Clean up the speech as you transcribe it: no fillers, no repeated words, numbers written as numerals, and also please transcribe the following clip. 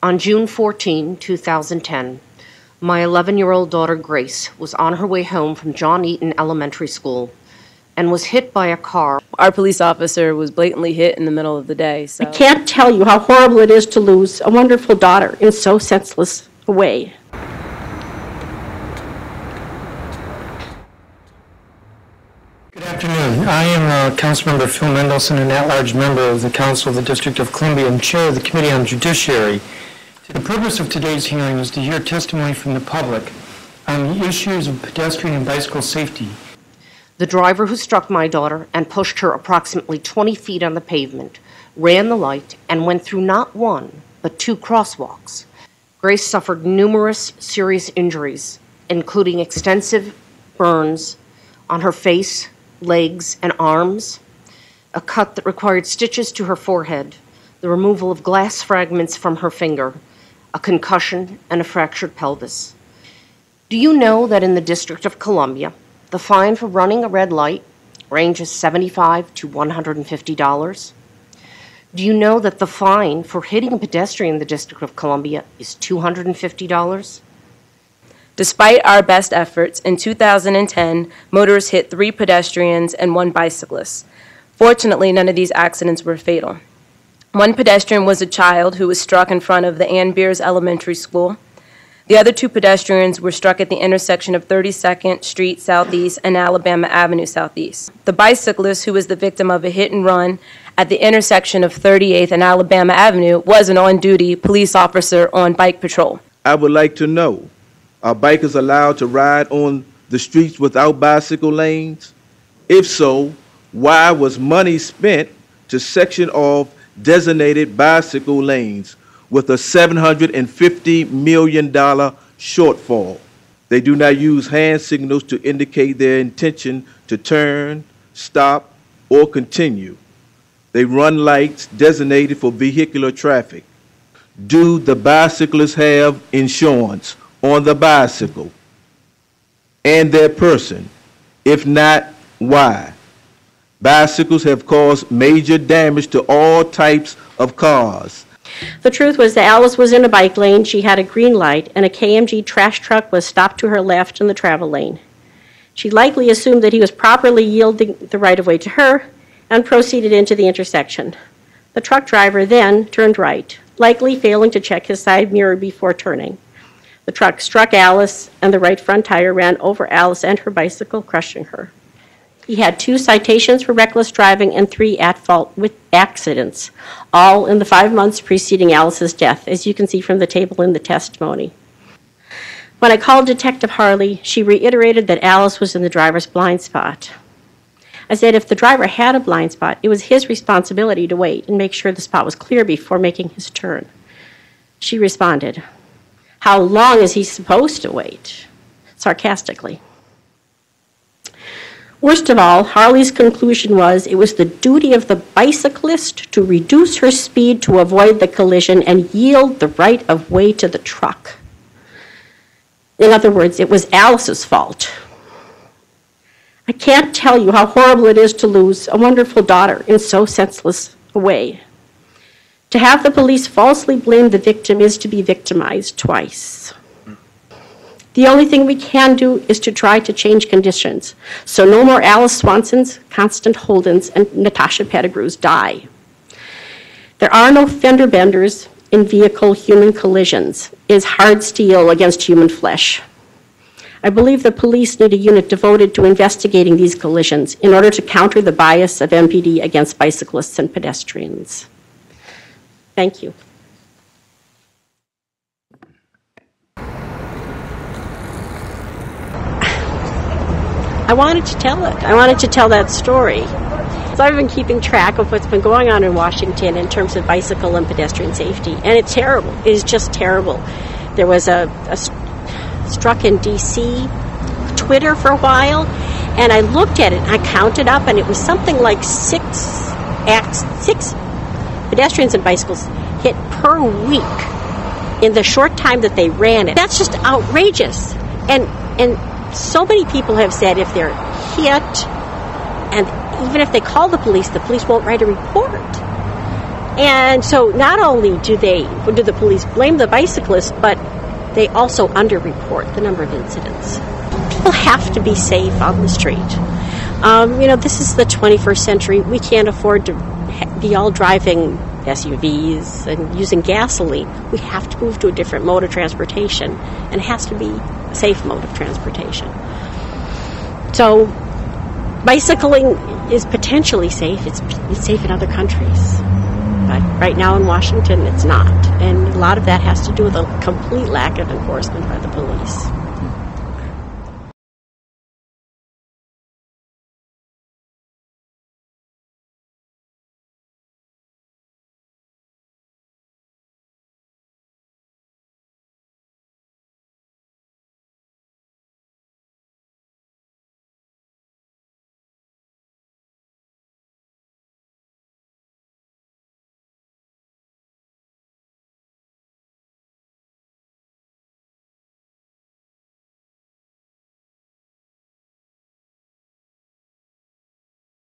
On June 14, 2010, my 11-year-old daughter Grace was on her way home from John Eaton Elementary School and was hit by a car. Our police officer was blatantly hit in the middle of the day. I can't tell you how horrible it is to lose a wonderful daughter in so senseless a way. Good afternoon. I am Councilmember Phil Mendelson, an at-large member of the Council of the District of Columbia and chair of the Committee on Judiciary. The purpose of today's hearing is to hear testimony from the public on the issues of pedestrian and bicycle safety. The driver who struck my daughter and pushed her approximately 20 feet on the pavement ran the light and went through not one, but 2 crosswalks. Grace suffered numerous serious injuries, including extensive burns on her face, legs, and arms, a cut that required stitches to her forehead, the removal of glass fragments from her finger, a concussion, and a fractured pelvis. Do you know that in the District of Columbia, the fine for running a red light ranges $75 to $150? Do you know that the fine for hitting a pedestrian in the District of Columbia is $250? Despite our best efforts, in 2010, motorists hit 3 pedestrians and 1 bicyclist. Fortunately, none of these accidents were fatal. 1 pedestrian was a child who was struck in front of the Ann Beers Elementary School. The other 2 pedestrians were struck at the intersection of 32nd Street Southeast and Alabama Avenue Southeast. The bicyclist, who was the victim of a hit and run at the intersection of 38th and Alabama Avenue, was an on-duty police officer on bike patrol. I would like to know, are bikers allowed to ride on the streets without bicycle lanes? If so, why was money spent to section off designated bicycle lanes with a $750 million shortfall? They do not use hand signals to indicate their intention to turn, stop, or continue. They run lights designated for vehicular traffic. Do the bicyclists have insurance on the bicycle and their person? If not, why? Bicycles have caused major damage to all types of cars. The truth was that Alice was in a bike lane, she had a green light, and a KMG trash truck was stopped to her left in the travel lane. She likely assumed that he was properly yielding the right-of-way to her and proceeded into the intersection. The truck driver then turned right, likely failing to check his side mirror before turning. The truck struck Alice, and the right front tire ran over Alice and her bicycle, crushing her. He had 2 citations for reckless driving and 3 at-fault with accidents, all in the 5 months preceding Alice's death, as you can see from the table in the testimony. When I called Detective Harley, she reiterated that Alice was in the driver's blind spot. I said if the driver had a blind spot, it was his responsibility to wait and make sure the spot was clear before making his turn. She responded, "How long is he supposed to wait?" sarcastically. Worst of all, Harley's conclusion was it was the duty of the bicyclist to reduce her speed to avoid the collision and yield the right of way to the truck. In other words, it was Alice's fault. I can't tell you how horrible it is to lose a wonderful daughter in so senseless a way. To have the police falsely blame the victim is to be victimized twice. The only thing we can do is to try to change conditions, so no more Alice Swansons, Constant Holdens, and Natasha Pettigrews die. There are no fender benders in vehicle-human collisions. It is hard steel against human flesh. I believe the police need a unit devoted to investigating these collisions in order to counter the bias of MPD against bicyclists and pedestrians. Thank you. I wanted to tell it. I wanted to tell that story. So I've been keeping track of what's been going on in Washington in terms of bicycle and pedestrian safety, and it's terrible. It is just terrible. There was a struck in D.C. Twitter for a while, and I looked at it, and I counted up, and it was something like 6 pedestrians and bicycles hit per week in the short time that they ran it. That's just outrageous. And so many people have said if they're hit, and even if they call the police won't write a report. And so not only do the police blame the bicyclists, but they also underreport the number of incidents. People have to be safe on the street. This is the 21st century. We can't afford to be all driving SUVs and using gasoline. We have to move to a different mode of transportation, and it has to be a safe mode of transportation. So bicycling is potentially safe. It's safe in other countries. But right now in Washington, it's not. And a lot of that has to do with a complete lack of enforcement by the police.